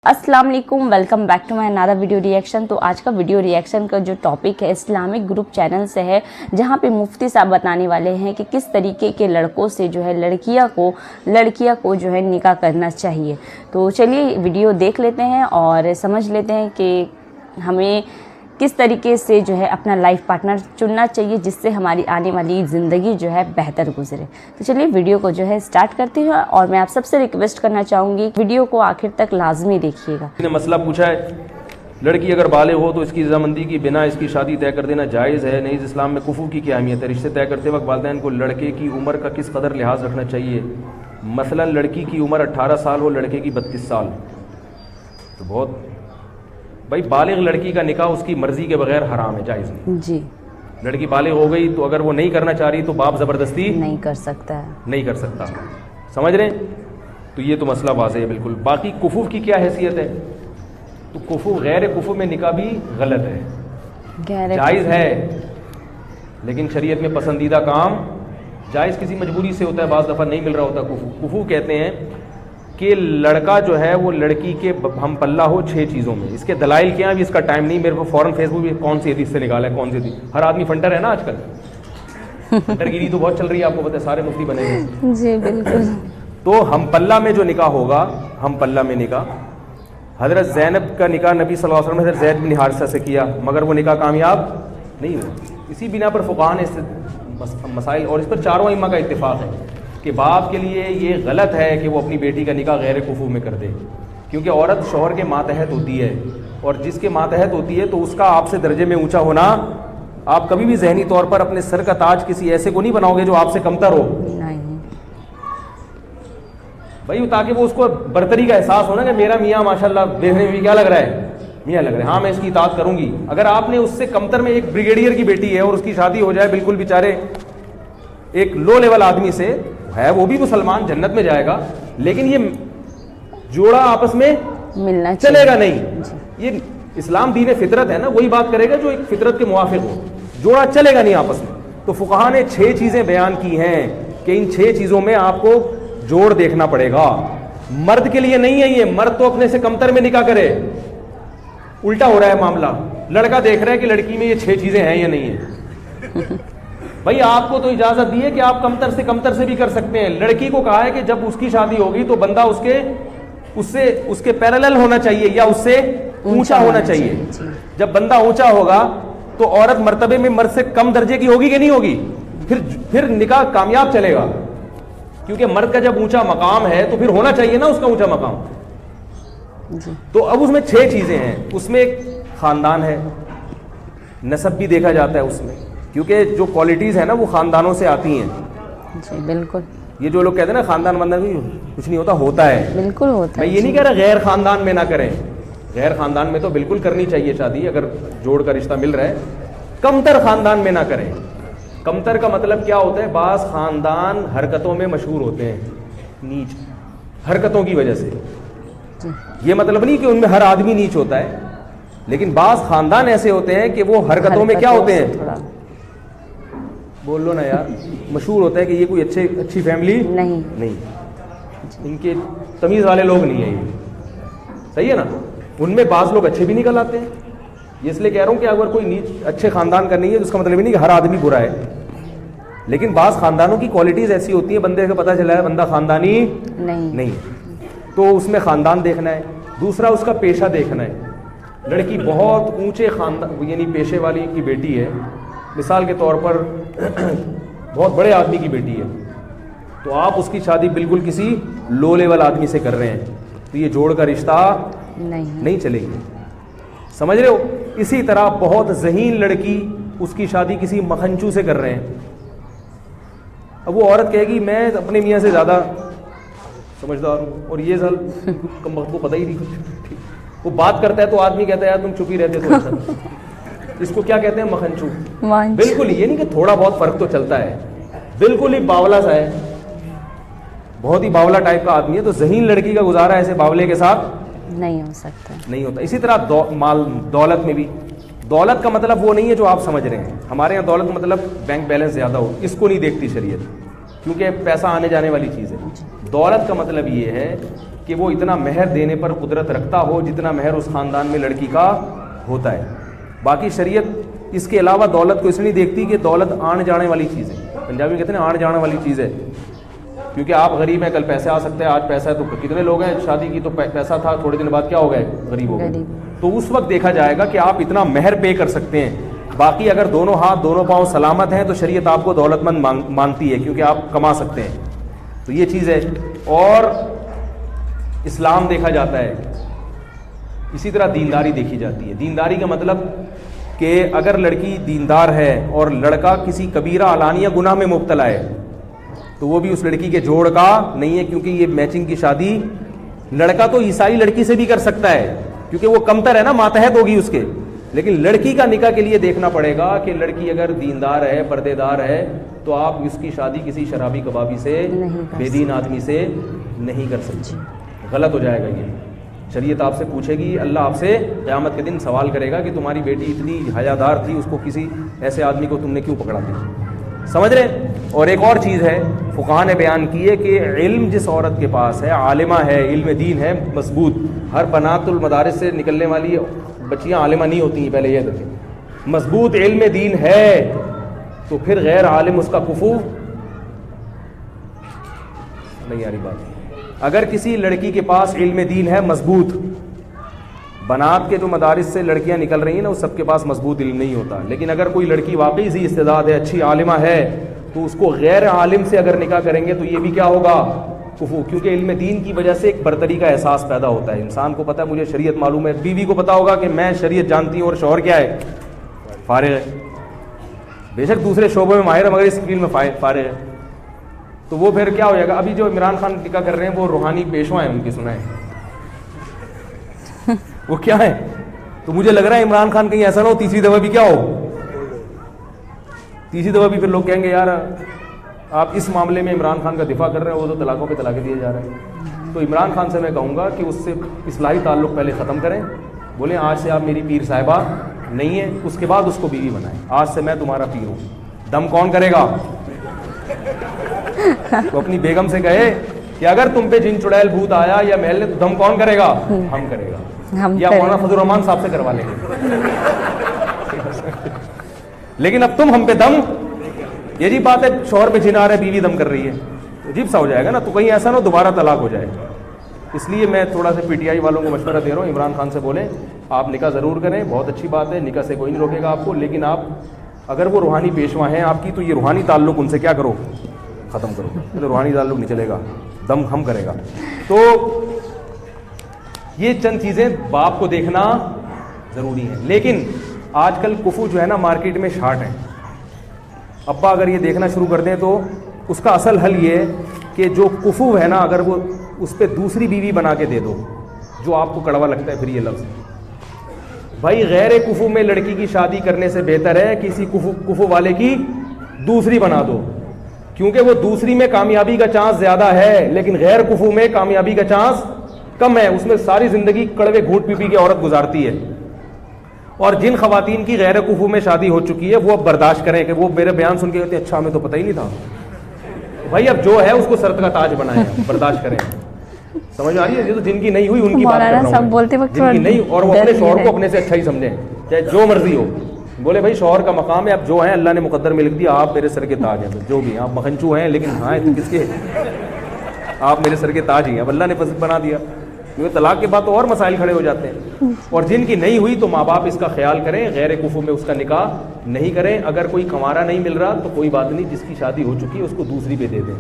अस्सलाम वालेकुम, welcome back to my another video reaction. तो आज का वीडियो रिएक्शन का जो टॉपिक है इस्लामिक ग्रुप चैनल से है, जहां पे मुफ्ती साहब बताने वाले हैं कि किस तरीके के लड़कों से जो है लड़कियां को जो है निकाह करना चाहिए। तो चलिए वीडियो देख लेते हैं और समझ लेते हैं कि हमें किस तरीके से जो है अपना लाइफ पार्टनर चुनना चाहिए जिससे हमारी आने वाली ज़िंदगी जो है बेहतर गुजरे। तो चलिए वीडियो को जो है स्टार्ट करती हूँ और मैं आप सबसे रिक्वेस्ट करना चाहूँगी वीडियो को आखिर तक लाजमी देखिएगा। ने मसला पूछा है, लड़की अगर बालिग हो तो इसकी रजामंदी की बिना इसकी शादी तय कर देना जायज़ है? नहीं, इस्लाम में कुफू की क्या अहमियत है? रिश्ते तय करते वक्त वालिदैन को लड़के की उम्र का किस कदर लिहाज रखना चाहिए? मसलन लड़की की उम्र 18 साल हो, लड़के की 32 साल, तो बहुत भाई बालिग लड़की का निकाह उसकी मर्जी के बगैर हराम है, जायज़ नहीं जी। लड़की बालिग हो गई तो अगर वो नहीं करना चाह रही तो बाप ज़बरदस्ती नहीं कर सकता है, नहीं कर सकता, समझ रहे हैं? तो ये तो मसला वाज़ेह है बिल्कुल। बाकी कुफू की क्या हैसियत है? तो कुफू गैर कुफू में निकाह भी गलत है, जायज़ है लेकिन शरीयत में पसंदीदा काम जायज़ किसी मजबूरी से होता है, बाज़ दफ़ा नहीं मिल रहा होता। कुफू कहते हैं कि लड़का जो है वो लड़की के हम पल्ला हो 6 चीज़ों में। इसके दलाइल क्या है अभी इसका टाइम नहीं, मेरे को फ़ौरन फेसबुक पे कौन सी हदीस से निकाला है, कौन सी थी। हर आदमी फंटर है ना आजकल, फंटरगिरी तो बहुत चल रही है, आपको पता है, सारे मुफ्ती बने हैं। जी बिल्कुल। तो हम पल्ला में जो निकाह होगा, हम पल्ला में निकाह, हज़रत ज़ैनब का निकाह नबी सल्लल्लाहु अलैहि वसल्लम ने हज़रत ज़ैद बिन हारिसा से किया, मगर वो निकाह कामयाब नहीं हुआ। इसी बिना पर फ़ुक़हा ने मसाइल, और इस पर चारों इम्मा का इत्तिफ़ाक़ है कि बाप के लिए ये गलत है कि वो अपनी बेटी का निकाह गैर कुफू में कर दे, क्योंकि औरत शौहर के मातहत होती है और जिसके मातहत होती है तो उसका आपसे दर्जे में ऊंचा होना, आप कभी भी जहनी तौर पर अपने सर का ताज किसी ऐसे को नहीं बनाओगे जो आपसे कमतर हो, नहीं भाई, ताकि वो उसको बरतरी का एहसास हो ना कि मेरा मियाँ माशाल्लाह देखने में भी क्या लग रहा है, मियाँ लग रहा है, हाँ मैं इसकी इताअत करूँगी। अगर आपने उससे कमतर में एक ब्रिगेडियर की बेटी है और उसकी शादी हो जाए बिल्कुल बेचारे एक लो लेवल आदमी से है, वो भी मुसलमान जन्नत में जाएगा, लेकिन ये जोड़ा आपस में मिलना चलेगा नहीं। ये इस्लाम दीन फितरत है ना, वही बात करेगा जो एक फितरत के मुवाफिक हो, जोड़ा चलेगा नहीं आपस में। तो फुक़हा ने 6 चीजें बयान की हैं कि इन 6 चीजों में आपको जोड़ देखना पड़ेगा। मर्द के लिए नहीं है ये, मर्द तो अपने से कमतर में निकाह करे, उल्टा हो रहा है मामला। लड़का देख रहा है कि लड़की में ये 6 चीजें हैं या नहीं है। भाई आपको तो इजाजत दी है कि आप कमतर से भी कर सकते हैं। लड़की को कहा है कि जब उसकी शादी होगी तो बंदा उसके पैरेलल होना चाहिए या उससे ऊंचा होना चाहिए। जब बंदा ऊंचा होगा तो औरत मर्तबे में मर्द से कम दर्जे की होगी कि नहीं होगी? फिर निकाह कामयाब चलेगा, क्योंकि मर्द का जब ऊंचा मकाम है तो फिर होना चाहिए ना उसका ऊंचा मकाम। तो अब उसमें 6 चीजें हैं। उसमें एक खानदान है, नसब भी देखा जाता है उसमें, क्योंकि जो क्वालिटीज़ है ना वो ख़ानदानों से आती हैं। जी बिल्कुल। ये जो लोग कहते हैं ना खानदान बंदन कुछ नहीं होता, होता है, बिल्कुल होता है। मैं ये नहीं कह रहा गैर खानदान में ना करें, गैर खानदान में तो बिल्कुल करनी चाहिए शादी, अगर जोड़ का रिश्ता मिल रहा है। कमतर खानदान में ना करें। कमतर का मतलब क्या होता है? बास खानदान हरकतों में मशहूर होते हैं, नीच हरकतों की वजह से। ये मतलब नहीं कि उनमें हर आदमी नीच होता है, लेकिन बास खानदान ऐसे होते हैं कि वो हरकतों में क्या होते हैं, बोल लो ना यार, मशहूर होता है कि ये कोई अच्छी फैमिली नहीं, इनके तमीज़ वाले लोग नहीं है ये, सही है ना। उनमें बाज़ लोग अच्छे भी निकल आते हैं। ये इसलिए कह रहा हूँ कि अगर कोई नीच अच्छे ख़ानदान का नहीं है तो उसका मतलब नहीं कि हर आदमी बुरा है, लेकिन बाज़ ख़ानदानों की क्वालिटीज़ ऐसी होती है बंदे को पता चला है बंदा ख़ानदानी नहीं, तो उसमें ख़ानदान देखना है। दूसरा उसका पेशा देखना है। लड़की बहुत ऊँचे ख़ानदान यानी पेशे वाली की बेटी है, मिसाल के तौर पर बहुत बड़े आदमी की बेटी है, तो आप उसकी शादी बिल्कुल किसी लो लेवल आदमी से कर रहे हैं, तो ये जोड़ का रिश्ता नहीं चलेगी, समझ रहे हो। इसी तरह बहुत ज़हीन लड़की, उसकी शादी किसी मखनचू से कर रहे हैं। अब वो औरत कहेगी मैं अपने मियाँ से ज़्यादा समझदार हूँ और ये साल को पता ही नहीं कुछ। वो बात करता है तो आदमी कहता है यार तुम चुप ही रहते तो अच्छा। इसको क्या कहते हैं? मखनचू। बिल्कुल ये नहीं कि थोड़ा बहुत फर्क तो चलता है, बिल्कुल ही बावला सा है, बहुत ही बावला टाइप का आदमी है, तो ज़हीन लड़की का गुजारा ऐसे बावले के साथ नहीं हो सकता, नहीं होता। इसी तरह माल दौलत में भी, दौलत का मतलब वो नहीं है जो आप समझ रहे हैं। हमारे यहाँ दौलत का मतलब बैंक बैलेंस ज़्यादा हो, इसको नहीं देखती शरीयत, क्योंकि पैसा आने जाने वाली चीज़ है। दौलत का मतलब ये है کہ وہ اتنا مہر دینے پر قدرت رکھتا ہو جتنا مہر اس خاندان میں لڑکی کا ہوتا ہے. باقی شریعت اس کے علاوہ دولت کو اس لیے نہیں دیکھتی کہ دولت آن جانے والی چیز ہے. پنجابی کہتے ہیں آن جانے والی چیز ہے, کیونکہ آپ غریب ہیں, کل پیسے آ سکتے ہیں, آج پیسہ ہے تو کتنے لوگ ہیں شادی کی تو پیسہ تھا, تھوڑے دن بعد کیا ہو گئے, غریب ہو گئے. تو اس وقت دیکھا جائے گا کہ آپ اتنا مہر پے کر سکتے ہیں. باقی اگر دونوں ہاتھ دونوں پاؤں سلامت ہیں تو شریعت آپ کو دولت مند مانتی ہے, کیونکہ آپ کما سکتے ہیں. تو یہ چیز ہے. اور اسلام دیکھا جاتا ہے, اسی طرح دینداری دیکھی جاتی ہے. دینداری کا مطلب کہ اگر لڑکی دیندار ہے اور لڑکا کسی کبیرہ علانیہ گناہ میں مبتلا ہے تو وہ بھی اس لڑکی کے جوڑ کا نہیں ہے, کیونکہ یہ میچنگ کی شادی لڑکا تو عیسائی لڑکی سے بھی کر سکتا ہے کیونکہ وہ کمتر ہے نا, ماتحت ہوگی اس کے. لیکن لڑکی کا نکاح کے لیے دیکھنا پڑے گا کہ لڑکی اگر دیندار ہے, پردے دار ہے, تو آپ اس کی شادی کسی شرابی کبابی سے, بے دین آدمی سے نہیں کر سکتے. غلط ہو جائے گا. یہ شریعت آپ سے پوچھے گی, اللہ آپ سے قیامت کے دن سوال کرے گا کہ تمہاری بیٹی اتنی حیادار تھی, اس کو کسی ایسے آدمی کو تم نے کیوں پکڑا دیا. سمجھ رہے. اور ایک اور چیز ہے فقہاء نے بیان کی ہے کہ علم جس عورت کے پاس ہے, عالمہ ہے, علم دین ہے مضبوط. ہر بنات المدارس سے نکلنے والی بچیاں عالمہ نہیں ہوتی ہیں, پہلے یہ دیکھیں. مضبوط علم دین ہے تو پھر غیر عالم اس کا کفو نہیں آ رہی بات. اگر کسی لڑکی کے پاس علم دین ہے مضبوط, بنات کے جو مدارس سے لڑکیاں نکل رہی ہیں نا, وہ سب کے پاس مضبوط علم نہیں ہوتا. لیکن اگر کوئی لڑکی واقعی ذی استعداد ہے, اچھی عالمہ ہے, تو اس کو غیر عالم سے اگر نکاح کریں گے تو یہ بھی کیا ہوگا, کفو. کیونکہ علم دین کی وجہ سے ایک برتری کا احساس پیدا ہوتا ہے. انسان کو پتا ہے مجھے شریعت معلوم ہے, بیوی کو پتا ہوگا کہ میں شریعت جانتی ہوں اور شوہر کیا ہے, فارغ ہے. بے شک دوسرے شعبوں میں ماہر ہے مگر اس فیلڈ میں فارغ ہے. تو وہ پھر کیا ہو جائے گا. ابھی جو عمران خان نکاح کر رہے ہیں وہ روحانی پیشوا ہیں ان کی, سنا ہے وہ کیا ہے. تو مجھے لگ رہا ہے عمران خان کہیں ایسا نہ ہو تیسری دفعہ بھی کیا ہو, تیسری دفعہ بھی پھر لوگ کہیں گے یار آپ اس معاملے میں عمران خان کا دفاع کر رہے ہیں, وہ تو طلاقوں پہ طلاقیں دیے جا رہے ہیں. تو عمران خان سے میں کہوں گا کہ اس سے اصلاحی تعلق پہلے ختم کریں. بولیں آج سے آپ میری پیر صاحبہ نہیں ہے, اس کے بعد اس کو بیوی بنائیں. آج سے میں تمہارا پیر ہوں. دم کون کرے گا. تو اپنی بیگم سے کہے کہ اگر تم پہ جن چڑیل بھوت آیا یا محل نے تو دم کون کرے گا, ہم کرے گا, یا مولانا فضل الرحمان صاحب سے کروا لیں گے. لیکن اب تم ہم پہ دم, یہ جی بات ہے شوہر پہ جن آ رہا ہے بیوی دم کر رہی ہے, عجیب سا ہو جائے گا نا. تو کہیں ایسا نہ دوبارہ طلاق ہو جائے. اس لیے میں تھوڑا سا پی ٹی آئی والوں کو مشورہ دے رہا ہوں, عمران خان سے بولیں آپ نکاح ضرور کریں, بہت اچھی بات ہے, نکاح سے کوئی نہیں روکے گا آپ کو. لیکن آپ اگر وہ روحانی پیشوا ہیں آپ کی تو یہ روحانی تعلق ان سے کیا کرو, ختم کرو. تو روحانی تعلق نہیں چلے گا, دم ہم کرے گا. تو یہ چند چیزیں باپ کو دیکھنا ضروری ہیں. لیکن آج کل کفو جو ہے نا مارکیٹ میں شارٹ ہیں. ابا اگر یہ دیکھنا شروع کر دیں تو اس کا اصل حل یہ ہے کہ جو کفو ہے نا اگر وہ اس پہ دوسری بیوی بنا کے دے دو, جو آپ کو کڑوا لگتا ہے پھر یہ لفظ, بھائی غیر کفو میں لڑکی کی شادی کرنے سے بہتر ہے کسی کفو والے کی دوسری بنا دو, کیونکہ وہ دوسری میں کامیابی کا چانس زیادہ ہے. لیکن غیر کفو میں کامیابی کا چانس کم ہے. اس میں ساری زندگی کڑوے گھونٹ پی پی کے عورت گزارتی ہے. اور جن خواتین کی غیر کفو میں شادی ہو چکی ہے وہ اب برداشت کریں کہ وہ میرے بیان سن کے کہتے ہیں اچھا ہمیں تو پتہ ہی نہیں تھا. بھائی اب جو ہے اس کو سر کا تاج بنائیں, برداشت کریں. سمجھ آ رہی ہے. یہ تو جن کی نہیں ہوئی ان کی بات کر رہا ہوں, جن کی نہیں, اور وہ اپنے شوہر کو اپنے سے اچھا ہی سمجھیں چاہے جو مرضی ہو. بولے بھائی شوہر کا مقام ہے, اب جو ہیں اللہ نے مقدر میں لکھ دیا, آپ میرے سر کے تاج ہیں, جو بھی ہیں آپ مکھنچو ہیں لیکن ہاں کس کے, آپ میرے سر کے تاج ہی ہیں. اب اللہ نے بنا دیا, کیونکہ طلاق کے بعد تو اور مسائل کھڑے ہو جاتے ہیں. اور جن کی نہیں ہوئی تو ماں باپ اس کا خیال کریں, غیر کفو میں اس کا نکاح نہیں کریں. اگر کوئی کنوارا نہیں مل رہا تو کوئی بات نہیں, جس کی شادی ہو چکی ہے اس کو دوسری پہ دے دیں.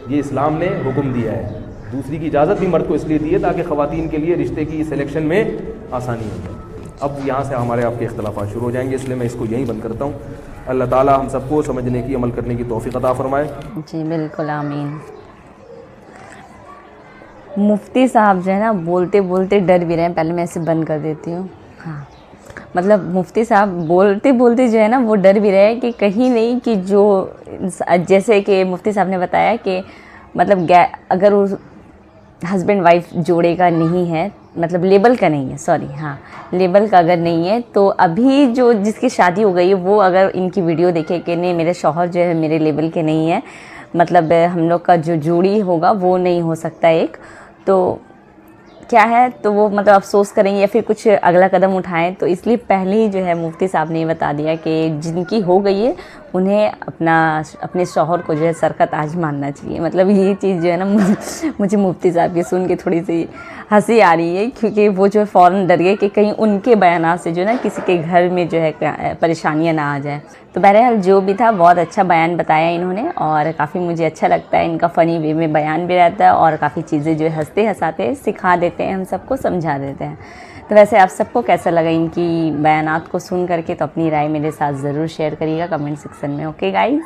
یہ اسلام نے حکم دیا ہے. دوسری کی اجازت بھی مرد کو اس لیے دی ہے تاکہ خواتین کے لیے رشتے کی سلیکشن میں آسانی ہو جائے. اب یہاں سے ہمارے آپ کے اختلافات شروع ہو جائیں گے, اس لیے میں اس کو یہیں بند کرتا ہوں. اللہ تعالیٰ ہم سب کو سمجھنے کی, عمل کرنے کی توفیق عطا فرمائے. جی بالکل, آمین. مفتی صاحب جو ہے نا بولتے بولتے ڈر بھی رہے ہیں. پہلے میں اسے بند کر دیتی ہوں. ہاں مطلب مفتی صاحب بولتے بولتے جو ہے نا وہ ڈر بھی رہے ہیں کہ کہیں نہیں کہ جو جیسے کہ مفتی صاحب نے بتایا کہ مطلب اگر وہ ہسبینڈ وائف جوڑے کا نہیں ہے, مطلب لیبل کا نہیں ہے, سوری ہاں لیبل کا اگر نہیں ہے تو ابھی جو جس کی شادی ہو گئی ہے وہ اگر ان کی ویڈیو دیکھے کہ نہیں میرے شوہر جو ہے میرے لیبل کے نہیں ہے, مطلب ہم لوگ کا جو جوڑی ہوگا وہ نہیں ہو سکتا ایک, तो क्या है, तो वो मतलब अफसोस करेंगे या फिर कुछ अगला कदम उठाएं, तो इसलिए पहले ही जो है मुफ्ती साहब ने बता दिया कि जिनकी हो गई है उन्हें अपने शौहर को जो है सर का ताज मानना चाहिए। मतलब ये चीज़ जो है ना मुझे मुफ्ती साहब की सुन के थोड़ी सी हंसी आ रही है, क्योंकि वो जो है फ़ौरन डर गए कि कहीं उनके बयानात से जो है ना किसी के घर में जो है परेशानियां ना आ जाए। तो बहरहाल जो भी था, बहुत अच्छा बयान बताया इन्होंने और काफ़ी मुझे अच्छा लगता है, इनका फ़नी वे में बयान भी रहता है और काफ़ी चीज़ें जो है हंसते हंसाते सिखा देते हैं, हम सबको समझा देते हैं। तो वैसे आप सबको कैसा लगा इनकी बयानात को सुन करके, तो अपनी राय मेरे साथ ज़रूर शेयर करिएगा कमेंट सेक्शन में। ओके गाइस,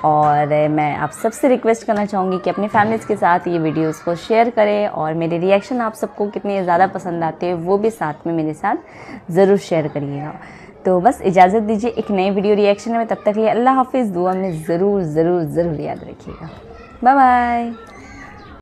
और मैं आप सबसे रिक्वेस्ट करना चाहूँगी कि अपनी फैमिलीज़ के साथ ये वीडियोस को शेयर करें और मेरे रिएक्शन आप सबको कितने ज़्यादा पसंद आते हैं वो भी साथ में मेरे साथ ज़रूर शेयर करिएगा। तो बस इजाज़त दीजिए एक नए वीडियो रिएक्शन में, तब तक के लिए अल्लाह हाफिज़। दुआ में ज़रूर ज़रूर ज़रूर याद रखिएगा। Bye bye.